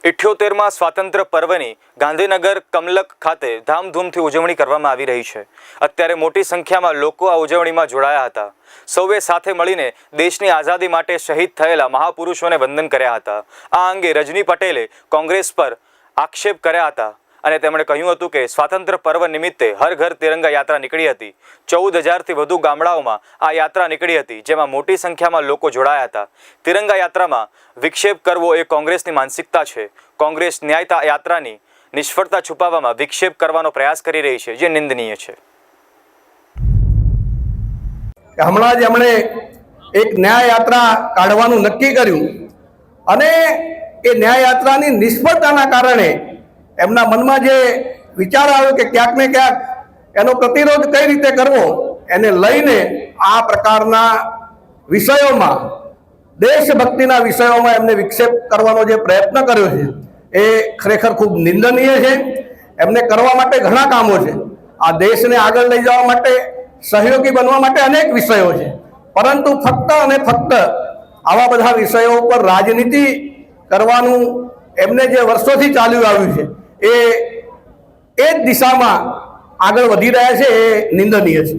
78માં સ્વાતંત્ર્ય પર્વની ગાંધીનગર કમલક ખાતે ધામધૂમથી ઉજવણી કરવામાં આવી રહી છે। અત્યારે મોટી સંખ્યામાં લોકો આ ઉજવણીમાં જોડાયા હતા। સૌએ સાથે મળીને દેશની આઝાદી માટે શહીદ થયેલા મહાપુરુષોને વંદન કર્યા હતા। આ અંગે રજની પટેલે કોંગ્રેસ પર આક્ષેપ કર્યા હતા અને તેમણે કહ્યું હતું કે સ્વાતંત્ર્ય પર્વ નિમિત્તે હર ઘર તિરંગા યાત્રા નીકળી હતી। 14,000થી વધુ ગામડાઓમાં આ યાત્રા નીકળી હતી, જેમાં મોટી સંખ્યામાં લોકો જોડાયા હતા। તિરંગા યાત્રામાં વિક્ષેપ કરવો એ કોંગ્રેસની માનસિકતા છે। કોંગ્રેસ ન્યાય યાત્રાની નિષ્ફળતા છુપાવવામાં વિક્ષેપ કરવાનો પ્રયાસ કરી રહી છે, જે નિંદનીય છે। હમણાં જ એમણે એક ન્યાય યાત્રા કાઢવાનું નક્કી કર્યું અને એ ન્યાય યાત્રાની નિષ્ફળતાના કારણે એમના મનમાં જે વિચાર આવ્યો કે ક્યાંક ને ક્યાંક એનો પ્રતિરોધ કઈ રીતે કરવો, એને લઈને આ પ્રકારના વિષયોમાં, દેશભક્તિના વિષયોમાં એમને વિક્ષેપ કરવાનો જે પ્રયત્ન કર્યો છે એ ખરેખર ખૂબ નિંદનીય છે। એમને કરવા માટે ઘણા કામો છે। આ દેશને આગળ લઈ જવા માટે, સહયોગી બનવા માટે અનેક વિષયો છે, પરંતુ ફક્ત અને ફક્ત આવા બધા વિષયો ઉપર રાજનીતિ કરવાનું એમને જે વર્ષોથી ચાલ્યું આવ્યું છે એ જ દિશામાં આગળ વધી રહ્યા છે, એ નિંદનીય છે।